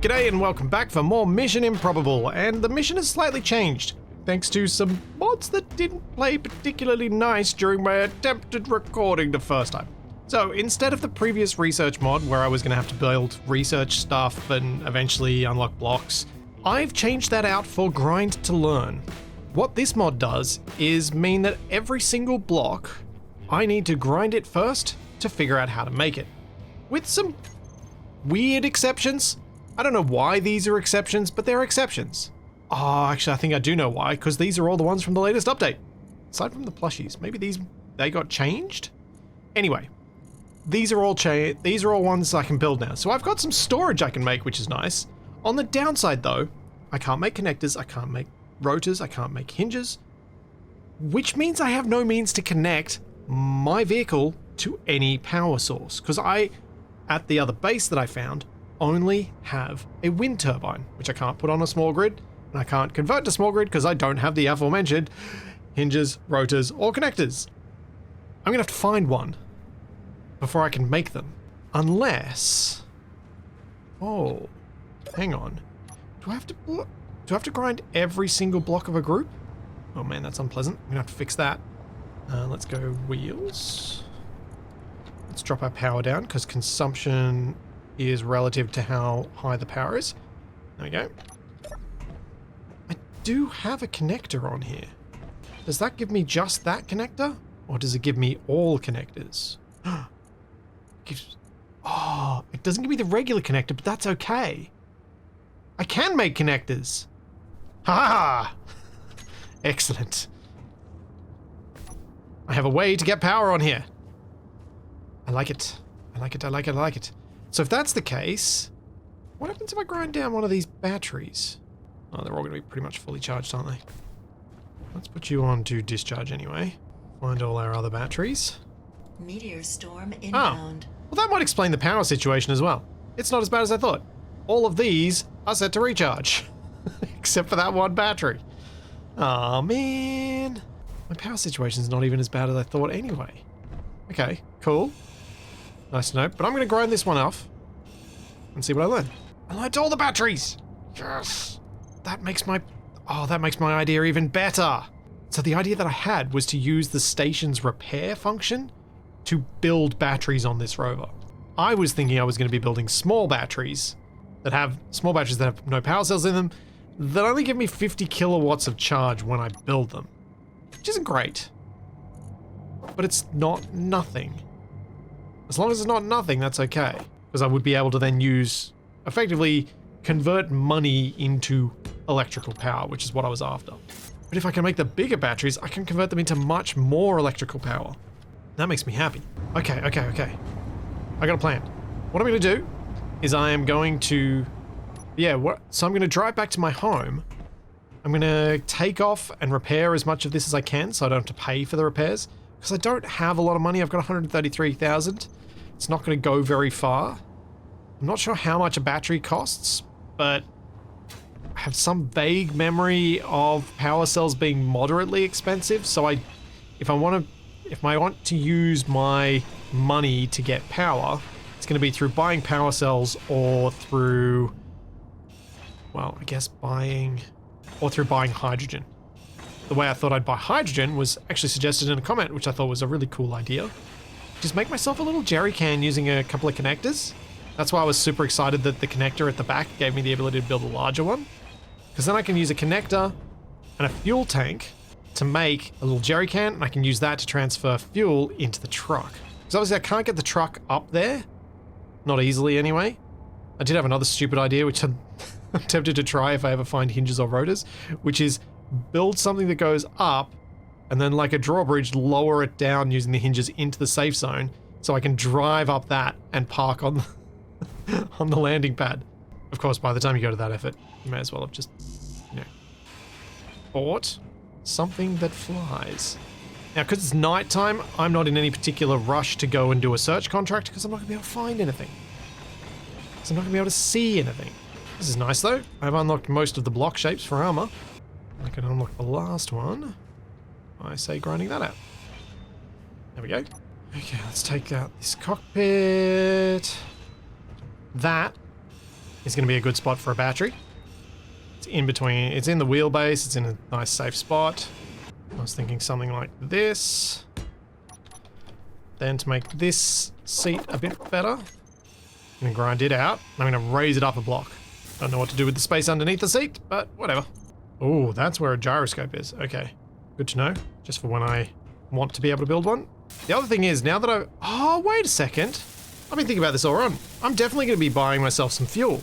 G'day and welcome back for more Mission Improbable, and the mission has slightly changed, thanks to some mods that didn't play particularly nice during my attempted recording the first time. So instead of the previous research mod where I was going to have to build research stuff and eventually unlock blocks, I've changed that out for grind to learn. What this mod does is mean that every single block, I need to grind it first to figure out how to make it. With some weird exceptions. I don't know why these are exceptions, but they're exceptions. Oh, actually, I think I do know why, because these are all the ones from the latest update. Aside from the plushies, maybe they got changed? Anyway, these are all ones I can build now. So I've got some storage I can make, which is nice. On the downside though, I can't make connectors, I can't make rotors, I can't make hinges, which means I have no means to connect my vehicle to any power source, because I, at the other base that I found, only have a wind turbine, which I can't put on a small grid, and I can't convert to small grid because I don't have the aforementioned hinges, rotors, or connectors. I'm gonna have to find one before I can make them. Unless... Oh, hang on. Do I have to grind every single block of a group? Oh man, that's unpleasant. I'm gonna have to fix that. Let's go wheels. Let's drop our power down because consumption is relative to how high the power is. There we go. I do have a connector on here. Does that give me just that connector? Or does it give me all connectors? Oh, it doesn't give me the regular connector, but that's okay. I can make connectors. Ha ha! Excellent. I have a way to get power on here. I like it. I like it, I like it, I like it. So if that's the case, what happens if I grind down one of these batteries? Oh, they're all going to be pretty much fully charged, aren't they? Let's put you on to discharge anyway. Find all our other batteries. Meteor storm inbound. Oh, well that might explain the power situation as well. It's not as bad as I thought. All of these are set to recharge. Except for that one battery. Oh man. My power situation's not even as bad as I thought anyway. Okay, cool. Nice to know, but I'm going to grind this one off and see what I learn. I learned all the batteries! Yes! That makes my idea even better! So the idea that I had was to use the station's repair function to build batteries on this rover. I was thinking I was going to be building small batteries that have no power cells in them that only give me 50 kilowatts of charge when I build them. Which isn't great. But it's not nothing. As long as it's not nothing, that's okay. Because I would be able to then effectively convert money into electrical power, which is what I was after. But if I can make the bigger batteries, I can convert them into much more electrical power. That makes me happy. Okay. I got a plan. What I'm going to do is I am going to... so I'm going to drive back to my home. I'm going to take off and repair as much of this as I can so I don't have to pay for the repairs. Because I don't have a lot of money. I've got 133,000. It's not going to go very far. I'm not sure how much a battery costs, but I have some vague memory of power cells being moderately expensive. So if I want to use my money to get power, it's going to be through buying power cells or through, well, I guess through buying hydrogen. The way I thought I'd buy hydrogen was actually suggested in a comment, which I thought was a really cool idea. Just make myself a little jerry can using a couple of connectors. That's why I was super excited that the connector at the back gave me the ability to build a larger one. Because then I can use a connector and a fuel tank to make a little jerry can, and I can use that to transfer fuel into the truck. Because obviously I can't get the truck up there. Not easily anyway. I did have another stupid idea, which I'm tempted to try if I ever find hinges or rotors, which is build something that goes up and then like a drawbridge lower it down using the hinges into the safe zone so I can drive up that and park on the, on the landing pad. Of course, by the time you go to that effort, you may as well have just, bought something that flies. Now, because it's nighttime, I'm not in any particular rush to go and do a search contract because I'm not going to be able to find anything. Because I'm not going to be able to see anything. This is nice though. I've unlocked most of the block shapes for armor. I can unlock the last one. I say grinding that out. There we go. Okay, let's take out this cockpit. That is going to be a good spot for a battery. It's in between, it's in the wheelbase, it's in a nice safe spot. I was thinking something like this. Then to make this seat a bit better, I'm going to grind it out. I'm going to raise it up a block. Don't know what to do with the space underneath the seat, but whatever. Oh, that's where a gyroscope is. Okay, good to know. Just for when I want to be able to build one. The other thing is, now that I... Oh, wait a second. I've been thinking about this all wrong. I'm definitely going to be buying myself some fuel.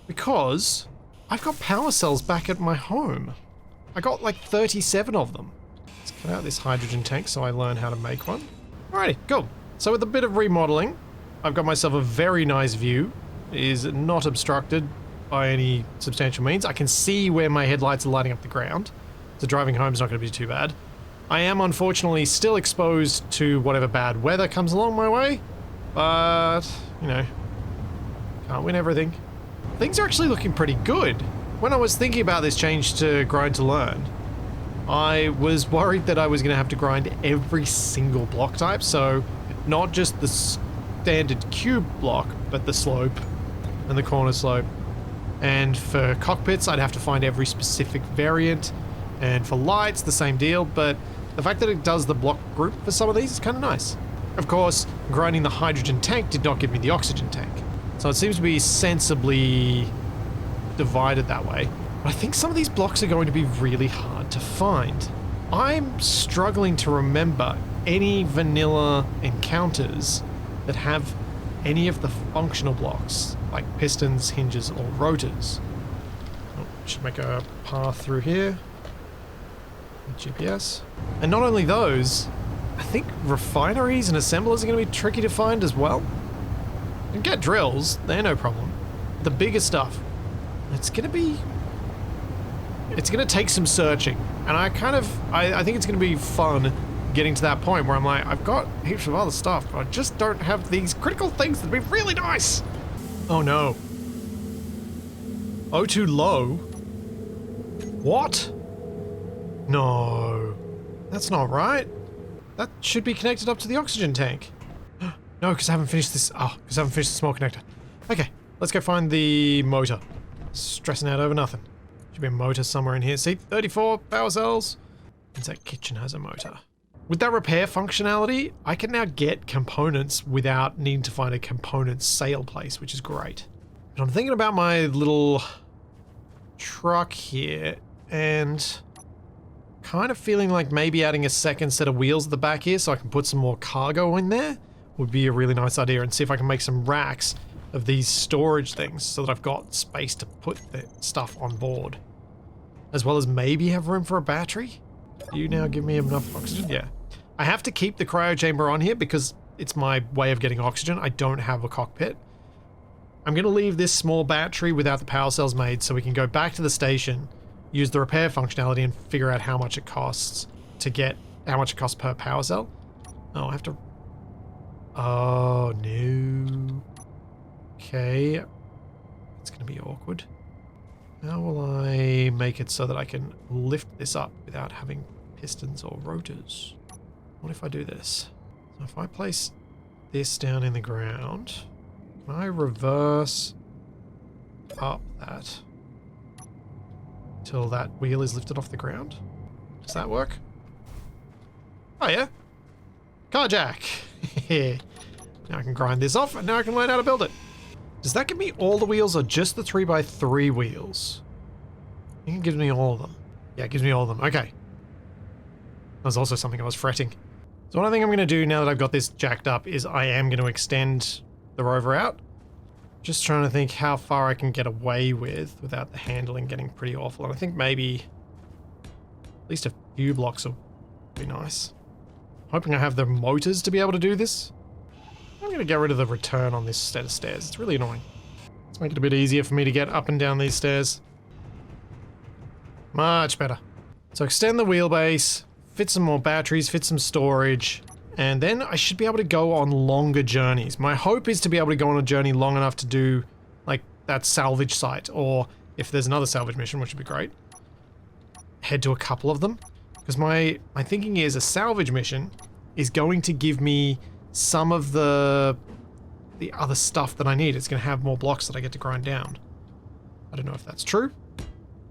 Because I've got power cells back at my home. I got like 37 of them. Let's cut out this hydrogen tank so I learn how to make one. Alrighty, cool. So with a bit of remodeling, I've got myself a very nice view. It is not obstructed by any substantial means. I can see where my headlights are lighting up the ground. So driving home is not going to be too bad. I am unfortunately still exposed to whatever bad weather comes along my way. But, you know, can't win everything. Things are actually looking pretty good. When I was thinking about this change to grind to learn, I was worried that I was going to have to grind every single block type. So not just the standard cube block, but the slope and the corner slope. And for cockpits, I'd have to find every specific variant. And for lights, the same deal. But the fact that it does the block group for some of these is kind of nice. Of course, grinding the hydrogen tank did not give me the oxygen tank. So it seems to be sensibly divided that way. But I think some of these blocks are going to be really hard to find. I'm struggling to remember any vanilla encounters that have any of the functional blocks, like pistons, hinges, or rotors. Oh, should make a path through here. GPS. And not only those, I think refineries and assemblers are going to be tricky to find as well. You can get drills, they're no problem. The bigger stuff, it's going to take some searching. And I think it's going to be fun getting to that point where I'm like, I've got heaps of other stuff, but I just don't have these critical things that'd be really nice. Oh no. O2 low? What? No. That's not right. That should be connected up to the oxygen tank. No, because I haven't finished this. Oh, because I haven't finished the small connector. Okay, let's go find the motor. Stressing out over nothing. Should be a motor somewhere in here. See, 34 power cells. Means that kitchen has a motor. With that repair functionality, I can now get components without needing to find a component sale place, which is great. And I'm thinking about my little truck here and kind of feeling like maybe adding a second set of wheels at the back here so I can put some more cargo in there would be a really nice idea, and see if I can make some racks of these storage things so that I've got space to put the stuff on board. As well as maybe have room for a battery. Do you now give me enough oxygen? Yeah. I have to keep the cryo chamber on here because it's my way of getting oxygen. I don't have a cockpit. I'm going to leave this small battery without the power cells made so we can go back to the station, use the repair functionality, and figure out how much it costs to get, how much it costs per power cell. Oh, I have to... Oh, no. Okay. It's going to be awkward. How will I make it so that I can lift this up without having pistons or rotors? What if I do this? So if I place this down in the ground, can I reverse up that till that wheel is lifted off the ground? Does that work? Oh yeah. Carjack. Now I can grind this off and now I can learn how to build it. Does that give me all the wheels or just the 3x3 wheels? I think it gives me all of them. Yeah, it gives me all of them. Okay. That was also something I was fretting. So what I think I'm going to do now that I've got this jacked up is I am going to extend the Rover out. Just trying to think how far I can get away with without the handling getting pretty awful. And I think maybe at least a few blocks will be nice. Hoping I have the motors to be able to do this. I'm going to get rid of the return on this set of stairs. It's really annoying. Let's make it a bit easier for me to get up and down these stairs. Much better. So extend the wheelbase, fit some more batteries, fit some storage, and then I should be able to go on longer journeys. My hope is to be able to go on a journey long enough to do like that salvage site, or if there's another salvage mission, which would be great, head to a couple of them. Because my thinking is a salvage mission is going to give me some of the other stuff that I need. It's going to have more blocks that I get to grind down. I don't know if that's true,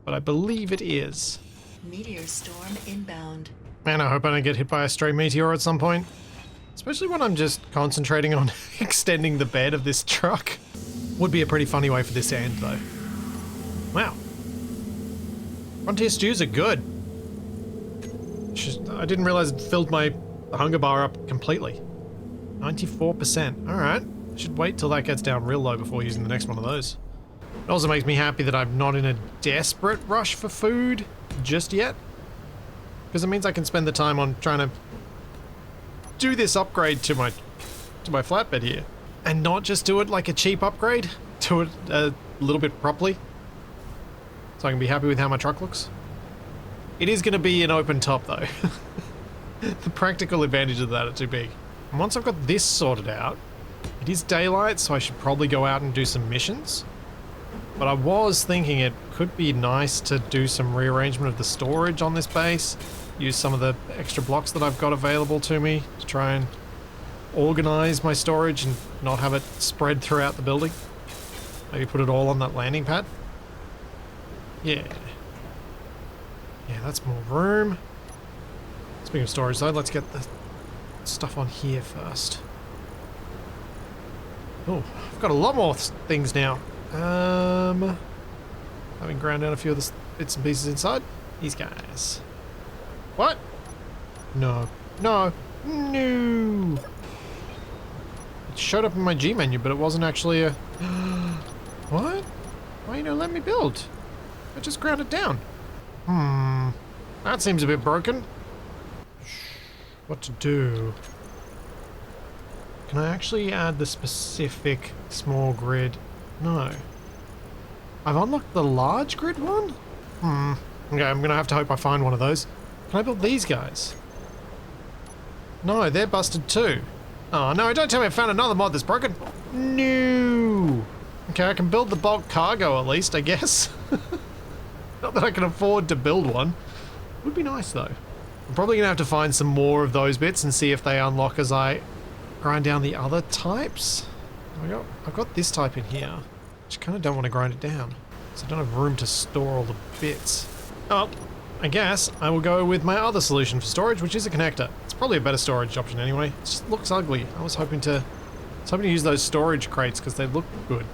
but I believe it is. Meteor storm inbound. Man, I hope I don't get hit by a stray meteor at some point. Especially when I'm just concentrating on extending the bed of this truck. Would be a pretty funny way for this to end, though. Wow. Frontier stews are good. I didn't realize it filled my hunger bar up completely. 94%. Alright. I should wait till that gets down real low before using the next one of those. It also makes me happy that I'm not in a desperate rush for food just yet. Because it means I can spend the time on trying to do this upgrade to my flatbed here. And not just do it like a cheap upgrade. Do it a little bit properly. So I can be happy with how my truck looks. It is going to be an open top though. The practical advantages of that are too big. And once I've got this sorted out, it is daylight, so I should probably go out and do some missions. But I was thinking it could be nice to do some rearrangement of the storage on this base. Use some of the extra blocks that I've got available to me to try and organize my storage and not have it spread throughout the building. Maybe put it all on that landing pad. Yeah. Yeah, that's more room. Speaking of storage though, let's get the stuff on here first. Oh, I've got a lot more things now. Having ground down a few of the bits and pieces inside. These guys. What? No. No. No. It showed up in my G menu, but it wasn't actually a... What? Why you don't let me build? I just ground it down. That seems a bit broken. What to do? Can I actually add the specific small grid? No. I've unlocked the large grid one? Okay, I'm gonna have to hope I find one of those. Can I build these guys? No, they're busted too. Oh no, don't tell me I found another mod that's broken. No. Okay, I can build the bulk cargo at least, I guess. Not that I can afford to build one. Would be nice though. I'm probably gonna have to find some more of those bits and see if they unlock as I grind down the other types. I've got this type in here. Just kind of don't want to grind it down. So I don't have room to store all the bits. Oh, I guess I will go with my other solution for storage, which is a connector. It's probably a better storage option anyway. It just looks ugly. I was hoping to use those storage crates because they look good.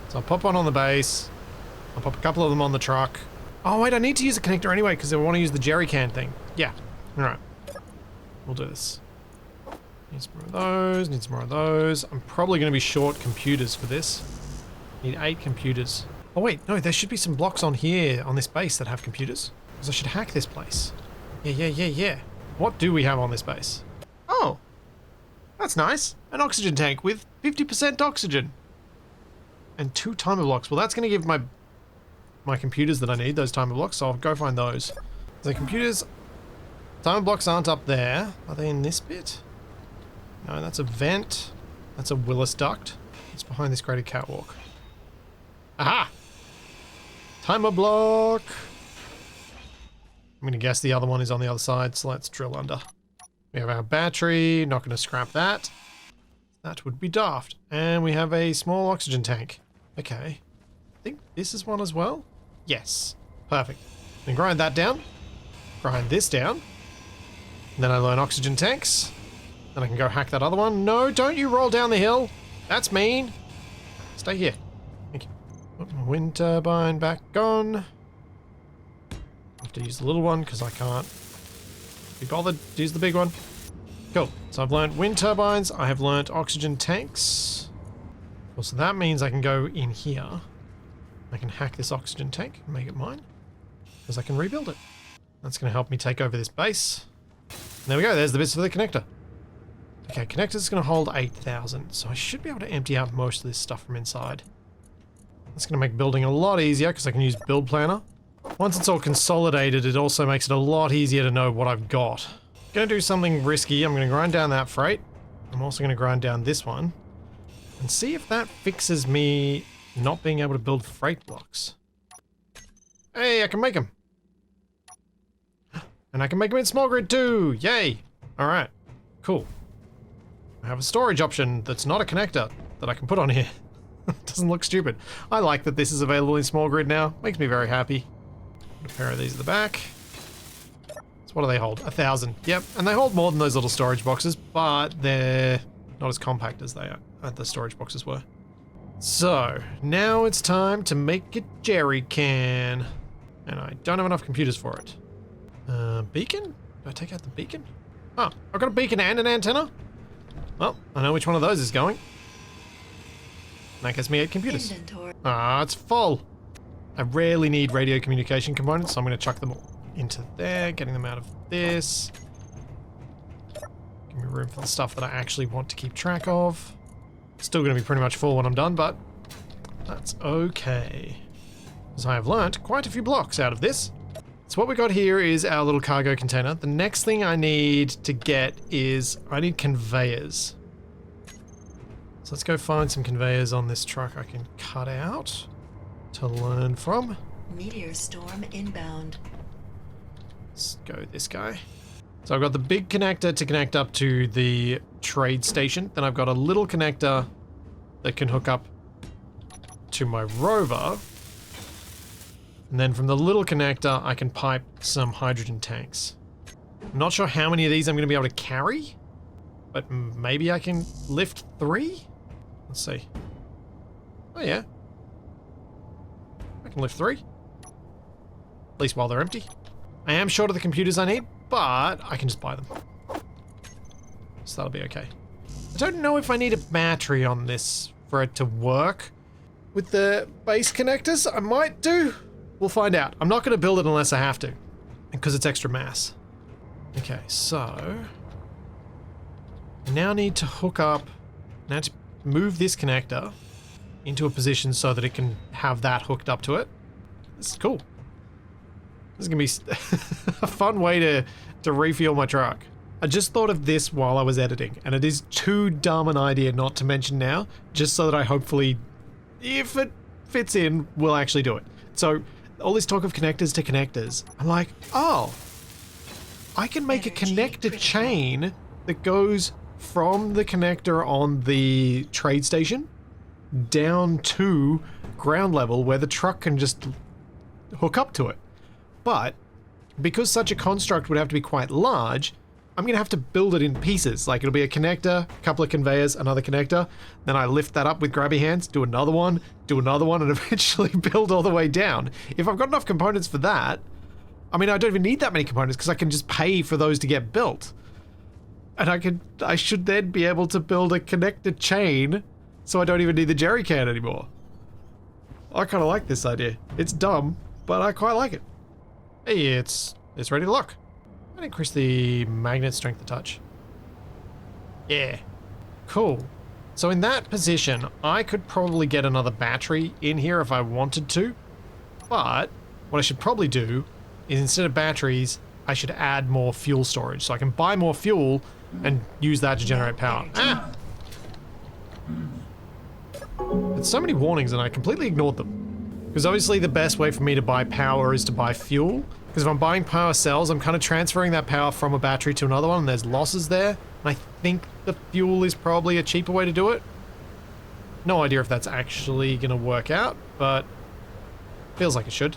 So I'll pop one on the base. I'll pop a couple of them on the truck. Oh wait, I need to use a connector anyway because I want to use the jerry can thing. Yeah, alright. We'll do this. Need some more of those, need some more of those. I'm probably going to be short computers for this. Need 8 computers. Oh wait, no, there should be some blocks on here, on this base that have computers. Because I should hack this place. Yeah. What do we have on this base? Oh, that's nice. An oxygen tank with 50% oxygen. And 2 timer blocks. Well, that's going to give my computers that I need, those timer blocks, so I'll go find those. The computers, timer blocks aren't up there. Are they in this bit? No, that's a vent. That's a Willis duct. It's behind this graded catwalk. Aha! Timer block! I'm gonna guess the other one is on the other side, so let's drill under. We have our battery, not gonna scrap that. That would be daft. And we have a small oxygen tank. Okay. I think this is one as well? Yes. Perfect. Then grind that down. Grind this down. And then I learn oxygen tanks. Then I can go hack that other one. No, don't you roll down the hill. That's mean. Stay here. Thank you. Put my wind turbine back on. I have to use the little one because I can't be bothered to use the big one. Cool. So I've learned wind turbines. I have learnt oxygen tanks. Well, so that means I can go in here. I can hack this oxygen tank and make it mine. Because I can rebuild it. That's going to help me take over this base. And there we go. There's the bits for the connector. Okay, connector's going to hold 8,000, so I should be able to empty out most of this stuff from inside. That's going to make building a lot easier because I can use Build Planner. Once it's all consolidated, it also makes it a lot easier to know what I've got. Going to do something risky. I'm going to grind down that freight. I'm also going to grind down this one and see if that fixes me not being able to build freight blocks. Hey, I can make them. And I can make them in small grid too. Yay. All right, cool. I have a storage option that's not a connector that I can put on here. Doesn't look stupid. I like that this is available in small grid now. Makes me very happy. A pair of these at the back. So what do they hold? 1,000. Yep, and they hold more than those little storage boxes, but they're not as compact as they are, the storage boxes were. So, now it's time to make a jerry can. And I don't have enough computers for it. Beacon? Do I take out the beacon? Oh, I've got a beacon and an antenna? Well, I know which one of those is going. That gets me 8 computers. Inventory. Ah, it's full. I rarely need radio communication components, so I'm going to chuck them all into there, getting them out of this. Give me room for the stuff that I actually want to keep track of. Still going to be pretty much full when I'm done, but that's okay. As I have learnt quite a few blocks out of this. So what we got here is our little cargo container. The next thing I need to get is I need conveyors. So let's go find some conveyors on this truck I can cut out to learn from. Meteor storm inbound. Let's go with this guy. So I've got the big connector to connect up to the trade station. Then I've got a little connector that can hook up to my rover. And then from the little connector, I can pipe some hydrogen tanks. I'm not sure how many of these I'm going to be able to carry, but maybe I can lift 3? Let's see. Oh yeah. I can lift 3. At least while they're empty. I am short of the computers I need, but I can just buy them. So that'll be okay. I don't know if I need a battery on this for it to work. With the base connectors, I might do. We'll find out. I'm not going to build it unless I have to, because it's extra mass. Okay, so I now need to hook up, now to move this connector into a position so that it can have that hooked up to it. This is cool. This is going to be a fun way to refuel my truck. I just thought of this while I was editing, and it is too dumb an idea not to mention now, just so that I hopefully, if it fits in, will actually do it. So all this talk of connectors to connectors, I'm like, oh, I can make a connector chain that goes from the connector on the trade station down to ground level where the truck can just hook up to it. But because such a construct would have to be quite large, I'm going to have to build it in pieces. Like, it'll be a connector, a couple of conveyors, another connector. Then I lift that up with grabby hands, do another one, and eventually build all the way down. If I've got enough components for that, I mean, I don't even need that many components because I can just pay for those to get built. And I should then be able to build a connector chain so I don't even need the jerry can anymore. I kind of like this idea. It's dumb, but I quite like it. Hey, it's ready to lock. I'm gonna increase the magnet strength a touch. Yeah. Cool. So in that position, I could probably get another battery in here if I wanted to. But what I should probably do is, instead of batteries, I should add more fuel storage. So I can buy more fuel and use that to generate power. Ah! There's so many warnings and I completely ignored them. Because obviously the best way for me to buy power is to buy fuel. Because if I'm buying power cells, I'm kind of transferring that power from a battery to another one, and there's losses there. And I think the fuel is probably a cheaper way to do it. No idea if that's actually going to work out, but feels like it should.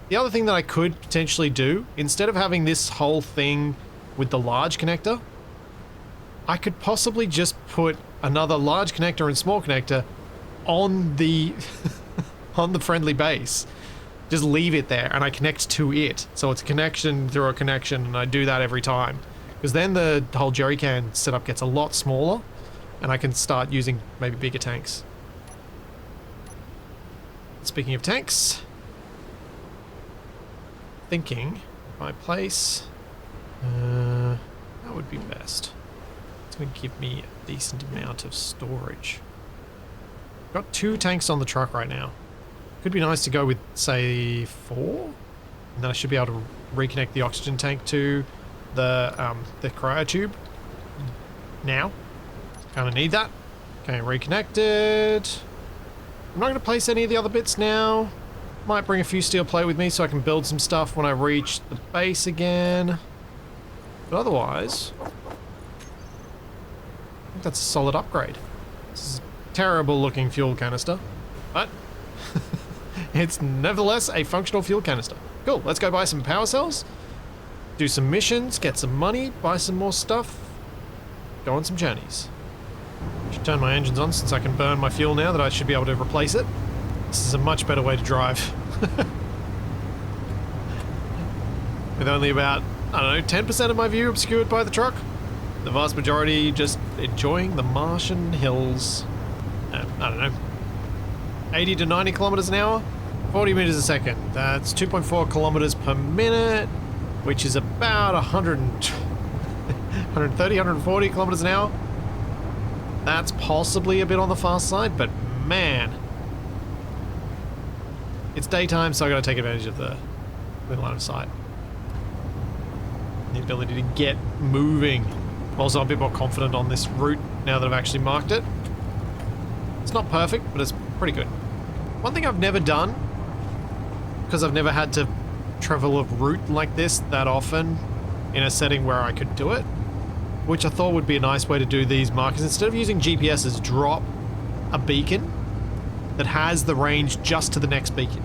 The other thing that I could potentially do, instead of having this whole thing with the large connector, I could possibly just put another large connector and small connector on the on the friendly base. Just leave it there and I connect to it. So it's a connection through a connection, and I do that every time. Because then the whole jerry can setup gets a lot smaller and I can start using maybe bigger tanks. Speaking of tanks, thinking my place, that would be best. It's going to give me a decent amount of storage. Got 2 tanks on the truck right now. Could be nice to go with, say, 4, and then I should be able to reconnect the oxygen tank to the cryotube. Now, kind of need that. Okay, reconnected. I'm not going to place any of the other bits now. Might bring a few steel plate with me so I can build some stuff when I reach the base again. But otherwise, I think that's a solid upgrade. This is terrible looking fuel canister, but it's nevertheless a functional fuel canister. Cool, let's go buy some power cells, do some missions, get some money, buy some more stuff, go on some journeys. Should turn my engines on since I can burn my fuel now that I should be able to replace it. This is a much better way to drive. With only about, I don't know, 10% of my view obscured by the truck. The vast majority just enjoying the Martian hills. I don't know, 80 to 90 kilometers an hour, 40 meters a second. That's 2.4 kilometers per minute, which is about 130, 140 kilometers an hour. That's possibly a bit on the fast side, but man, it's daytime, so I gotta take advantage of the line of sight. The ability to get moving. Also, I'm a bit more confident on this route now that I've actually marked it. It's not perfect, but it's pretty good. One thing I've never done, because I've never had to travel a route like this that often in a setting where I could do it, which I thought would be a nice way to do these markers. Instead of using GPSs, drop a beacon that has the range just to the next beacon.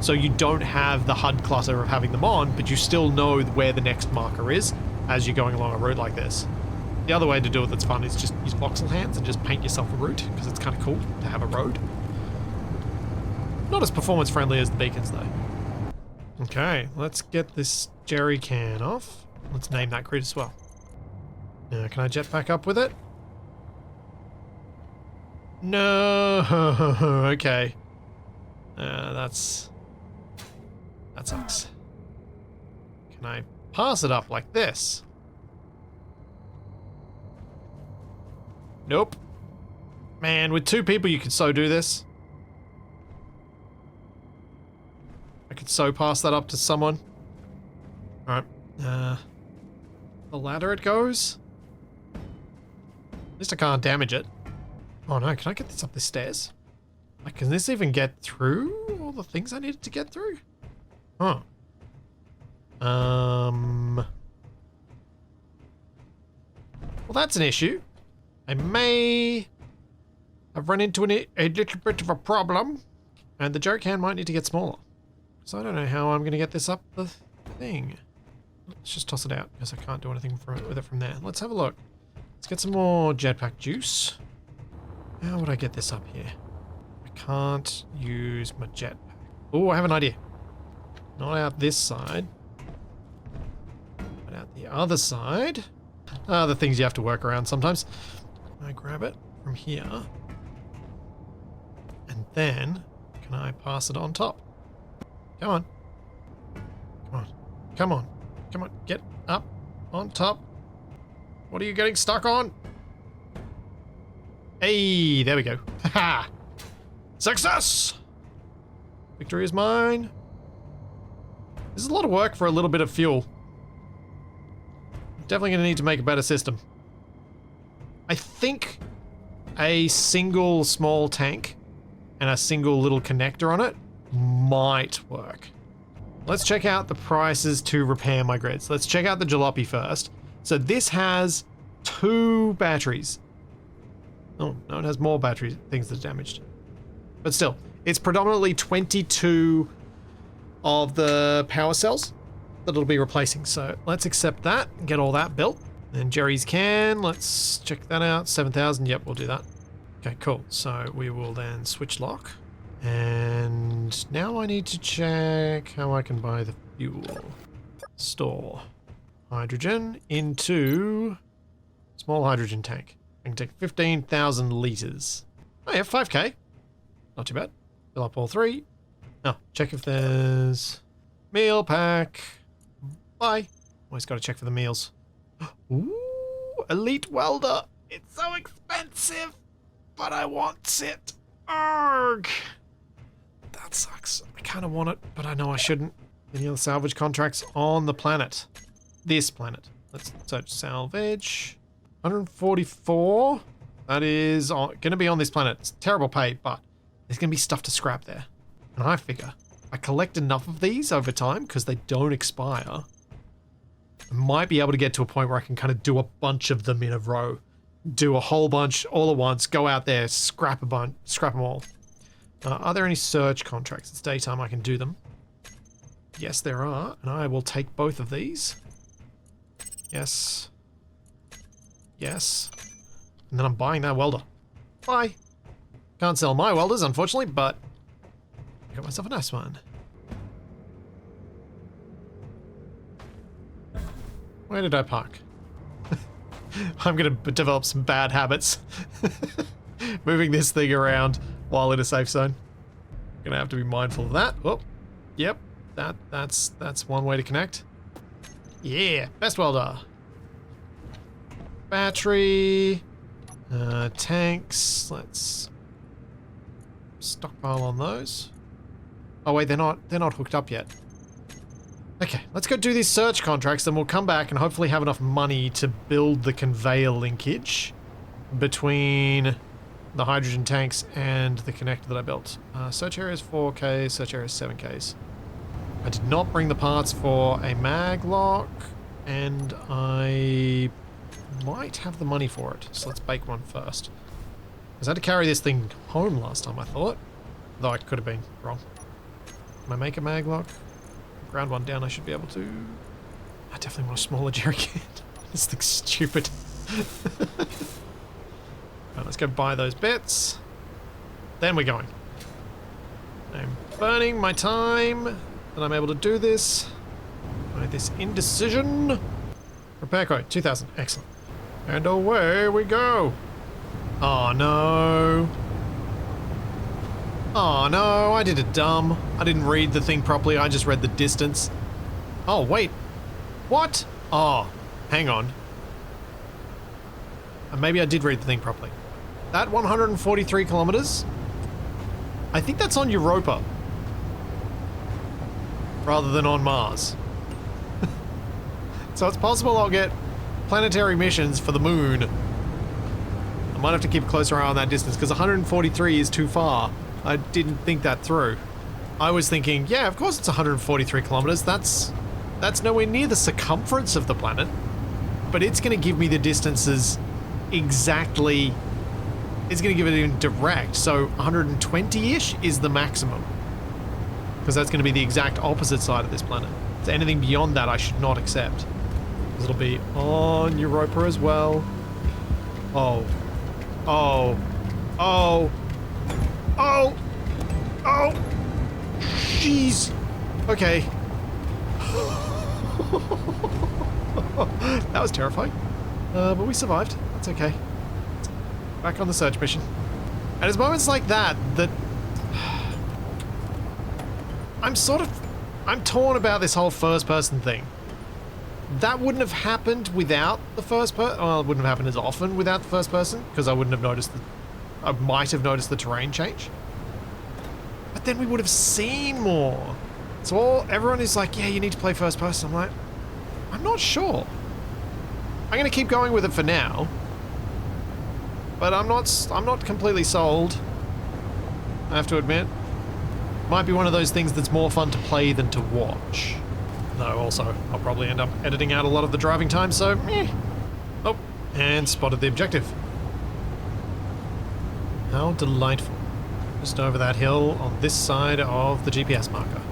So you don't have the HUD clutter of having them on, but you still know where the next marker is as you're going along a route like this. The other way to do it that's fun is just use voxel hands and just paint yourself a route, because it's kind of cool to have a road. Not as performance friendly as the beacons though. Okay, let's get this jerry can off. Let's name that grid as well. Now, can I jet back up with it? No. Okay. That sucks. Can I pass it up like this? Nope. Man, with two people you could so do this. I could so pass that up to someone. Alright. The ladder it goes. At least I can't damage it. Oh no, can I get this up the stairs? Like, can this even get through all the things I needed to get through? Huh. Well, that's an issue. I may have run into a little bit of a problem, and the jerry can might need to get smaller. So I don't know how I'm going to get this up the thing. Let's just toss it out, because I can't do anything with it from there. Let's have a look. Let's get some more jetpack juice. How would I get this up here? I can't use my jetpack. Oh, I have an idea. Not out this side, but out the other side. The things you have to work around sometimes. I grab it from here, and then can I pass it on top? Come on. Come on. Come on. Come on. Get up on top. What are you getting stuck on? Hey, there we go. Haha! Success! Victory is mine. This is a lot of work for a little bit of fuel. Definitely going to need to make a better system. I think a single small tank and a single little connector on it might work. Let's check out the prices to repair my grids. Let's check out the jalopy first. So this has 2 batteries. Oh, no, it has more battery things that are damaged. But still, it's predominantly 22 of the power cells that it'll be replacing. So let's accept that and get all that built. Then Jerry's can, let's check that out. 7,000, yep, we'll do that. Okay, cool. So we will then switch lock. And now I need to check how I can buy the fuel. Store hydrogen into small hydrogen tank. I can take 15,000 liters. Oh yeah, 5k. Not too bad. Fill up all 3. Oh, check if there's meal pack. Bye. Always got to check for the meals. Ooh, elite welder. It's so expensive, but I want it. Arrgh. That sucks. I kind of want it, but I know I shouldn't. Any other salvage contracts on the planet? This planet. Let's search salvage. 144. That is going to be on this planet. It's terrible pay, but there's going to be stuff to scrap there. And I figure I collect enough of these over time because they don't expire. I might be able to get to a point where I can kind of do a bunch of them in a row do a whole bunch all at once, go out there, scrap them all. Are there any search contracts? It's daytime, I can do them. Yes, there are, and I will take both of these. Yes. Yes. And then I'm buying that welder. Bye. Can't sell my welders, unfortunately, but I got myself a nice one. Where did I park? I'm gonna develop some bad habits. Moving this thing around while in a safe zone. Gonna have to be mindful of that. Oh, yep. That's one way to connect. Yeah, best welder. Battery. Tanks. Let's stockpile on those. Oh wait, they're not hooked up yet. Okay, let's go do these search contracts, then we'll come back and hopefully have enough money to build the conveyor linkage between the hydrogen tanks and the connector that I built. Search area is 4K, search area is 7Ks. I did not bring the parts for a mag lock, and I might have the money for it, so let's bake one first. Because I had to carry this thing home last time, I thought. Though I could have been wrong. Can I make a mag lock? Ground one down, I should be able to. I definitely want a smaller jerry can. This thing's stupid. Right, let's go buy those bits. Then we're going. I'm burning my time that I'm able to do this. I made this indecision. Repair quote, 2000. Excellent. And away we go. Oh no. Oh no, I did it dumb. I didn't read the thing properly, I just read the distance. Oh wait, what? Oh, hang on. Maybe I did read the thing properly. That 143 kilometers, I think that's on Europa. Rather than on Mars. So it's possible I'll get planetary missions for the moon. I might have to keep a closer eye on that distance because 143 is too far. I didn't think that through. I was thinking, yeah, of course it's 143 kilometers. That's nowhere near the circumference of the planet. But it's going to give me the distances exactly. It's going to give it in direct. So 120-ish is the maximum. Because that's going to be the exact opposite side of this planet. So anything beyond that I should not accept. Because it'll be on Europa as well. Oh. Oh. Oh. Oh! Oh! Jeez! Okay. That was terrifying. But we survived. That's okay. Back on the search mission. And it's moments like that that... I'm torn about this whole first-person thing. That wouldn't have happened without the first person. Well, it wouldn't have happened as often without the first person, because I wouldn't have noticed the... I might have noticed the terrain change. But then we would have seen more. So everyone is like, yeah, you need to play first person. I'm like, I'm not sure. I'm going to keep going with it for now. But I'm not completely sold. I have to admit. Might be one of those things that's more fun to play than to watch. Though also, I'll probably end up editing out a lot of the driving time, so meh. Oh, and spotted the objective. How delightful. Just over that hill on this side of the GPS marker.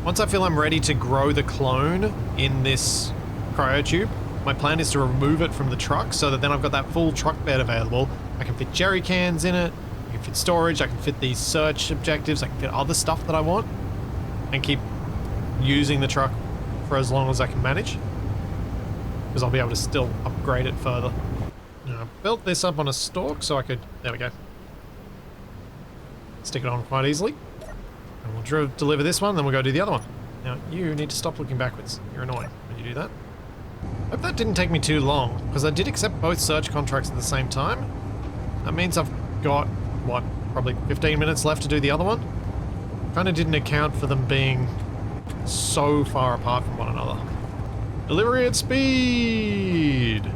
Once I feel I'm ready to grow the clone in this cryotube, my plan is to remove it from the truck so that then I've got that full truck bed available. I can fit jerry cans in it, I can fit storage, I can fit these search objectives, I can fit other stuff that I want, and keep using the truck for as long as I can manage. Because I'll be able to still upgrade it further. Now, I built this up on a stalk so I could... There we go. Stick it on quite easily. And we'll deliver this one, then we'll go do the other one. Now, you need to stop looking backwards. You're annoying when you do that. Hope that didn't take me too long, because I did accept both search contracts at the same time. That means I've got, what, probably 15 minutes left to do the other one? Kind of didn't account for them being so far apart from one another. Delivery at speed!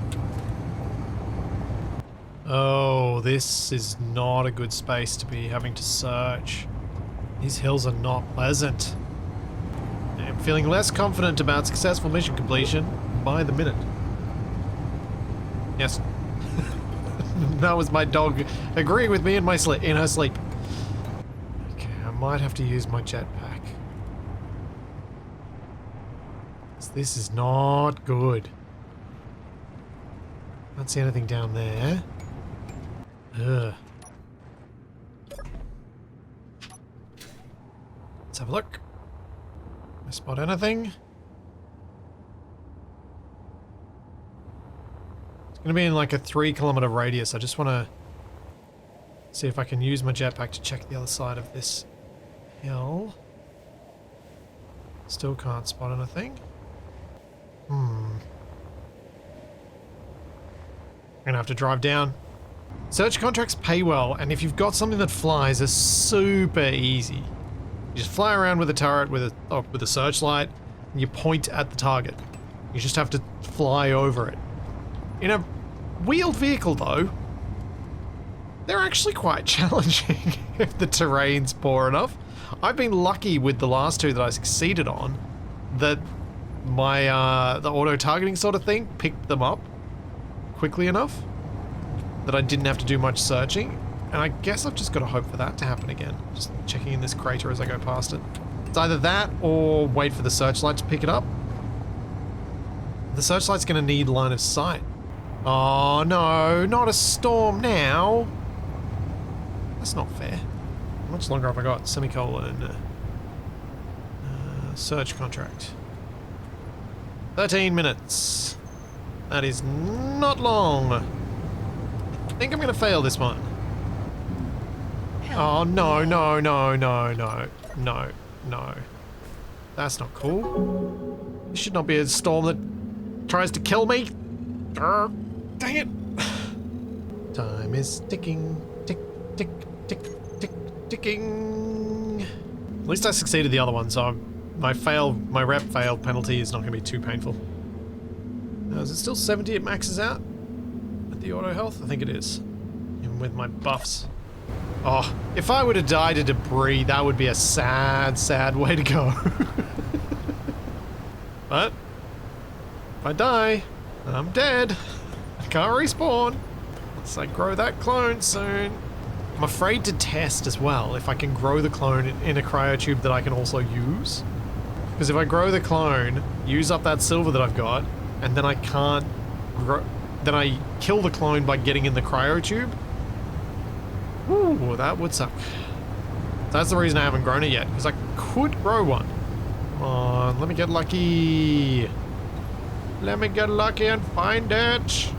Oh, this is not a good space to be having to search. These hills are not pleasant. I'm feeling less confident about successful mission completion by the minute. Yes. That was my dog agreeing with me in her sleep. Okay, I might have to use my jetpack. This is not good. Can't see anything down there. Ugh. Let's have a look. Can I spot anything? It's going to be in like a 3-kilometer radius. I just want to see if I can use my jetpack to check the other side of this hill. Still can't spot anything. I'm gonna have to drive down. Search contracts pay well, and if you've got something that flies, they're super easy. You just fly around with a turret with a searchlight, and you point at the target. You just have to fly over it. In a wheeled vehicle, though, they're actually quite challenging if the terrain's poor enough. I've been lucky with the last two that I succeeded on that my the auto targeting sort of thing picked them up quickly enough that I didn't have to do much searching, and I guess I've just got to hope for that to happen again. Just checking in this crater as I go past it. It's either that or wait for the searchlight to pick it up. The searchlight's going to need line of sight. Oh no, not a storm now. That's not fair. How much longer have I got? Semicolon. Search contract. 13 minutes. That is not long. I think I'm going to fail this one. Oh, no, no, no, no, no, no, no. That's not cool. This should not be a storm that tries to kill me. Dang it. Time is ticking. Tick, tick, tick, tick, ticking. At least I succeeded the other one, so my rep fail penalty is not going to be too painful. Now, is it still 70 it maxes out? At the auto health? I think it is. Even with my buffs. Oh, if I were to die to debris, that would be a sad, sad way to go. But if I die, I'm dead. I can't respawn. Unless I grow that clone soon. I'm afraid to test as well if I can grow the clone in a cryotube that I can also use. Because if I grow the clone, use up that silver that I've got, and then I can't grow, then I kill the clone by getting in the cryotube. Ooh, that would suck. That's the reason I haven't grown it yet, because I could grow one. Come on, let me get lucky. Let me get lucky and find it.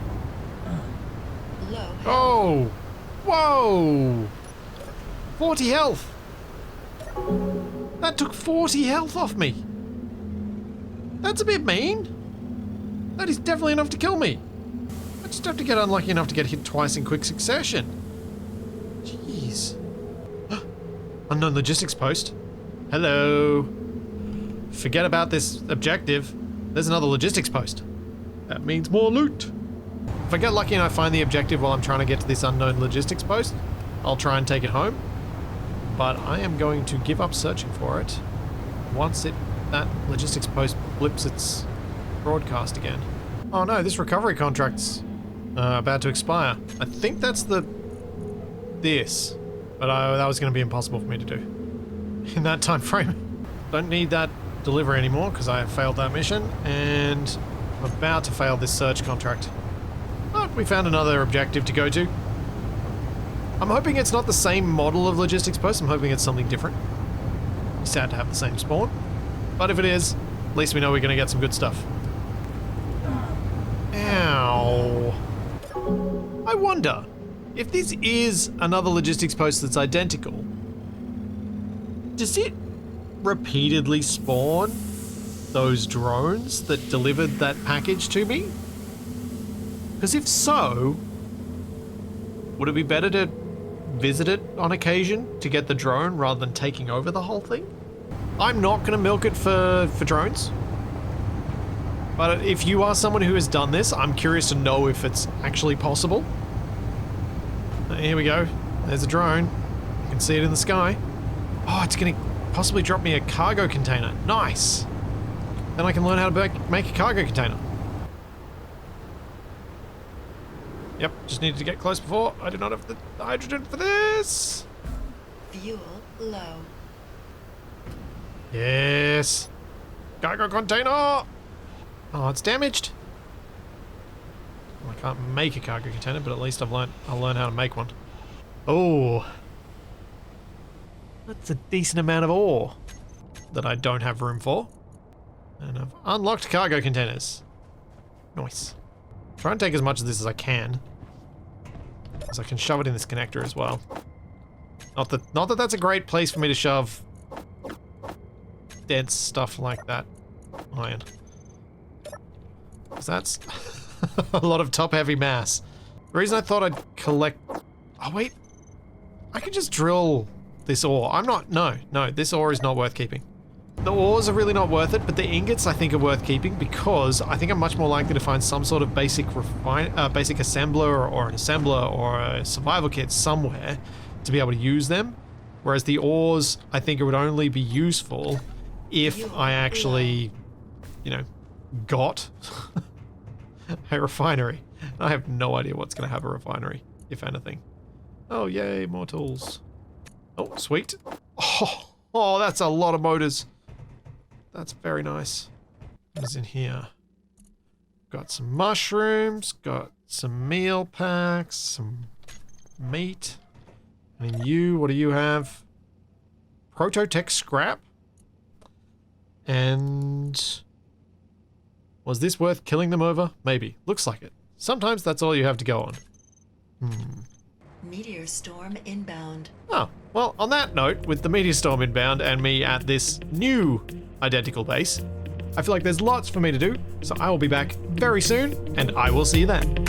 Low. Oh! Whoa! 40 health! That took 40 health off me! That's a bit mean! That is definitely enough to kill me! I just have to get unlucky enough to get hit twice in quick succession. Jeez. Unknown logistics post. Hello. Forget about this objective. There's another logistics post. That means more loot. If I get lucky and I find the objective while I'm trying to get to this unknown logistics post, I'll try and take it home. But I am going to give up searching for it once that logistics post blips its broadcast again. Oh no, this recovery contract's about to expire. I think that's this, but that was going to be impossible for me to do in that time frame. Don't need that delivery anymore because I have failed that mission, and I'm about to fail this search contract. But we found another objective to go to. I'm hoping it's not the same model of logistics post. I'm hoping it's something different. It's sad to have the same spawn, but if it is, at least we know we're going to get some good stuff. Ow. I wonder if this is another logistics post that's identical. Does it repeatedly spawn those drones that delivered that package to me? Because if so, would it be better to visit it on occasion to get the drone rather than taking over the whole thing? I'm not going to milk it for drones. But if you are someone who has done this, I'm curious to know if it's actually possible. Here we go. There's a drone. You can see it in the sky. Oh, it's going to possibly drop me a cargo container. Nice. Then I can learn how to make a cargo container. Yep, just needed to get close before. I do not have the hydrogen for this. Fuel low. Yes. Cargo container. Oh, it's damaged. Well, I can't make a cargo container, but at least I'll learn how to make one. Oh. That's a decent amount of ore that I don't have room for. And I've unlocked cargo containers. Nice. Try and take as much of this as I can. Because I can shove it in this connector as well. Not that that's a great place for me to shove dense stuff like that. Iron. Because that's a lot of top-heavy mass. The reason I thought I'd collect... Oh, wait. I could just drill this ore. No, this ore is not worth keeping. The ores are really not worth it, but the ingots I think are worth keeping because I think I'm much more likely to find some sort of basic assembler or an assembler or a survival kit somewhere to be able to use them. Whereas the ores, I think it would only be useful if I actually, you know, got a refinery. I have no idea what's going to have a refinery, if anything. Oh, yay, more tools. Oh, sweet. Oh, that's a lot of motors. That's very nice. What's in here? Got some mushrooms, got some meal packs, some meat. And you, what do you have? Prototech scrap? And... was this worth killing them over? Maybe. Looks like it. Sometimes that's all you have to go on. Meteor storm inbound. Oh, well, on that note, with the meteor storm inbound and me at this new identical base, I feel like there's lots for me to do, so I will be back very soon, and I will see you then.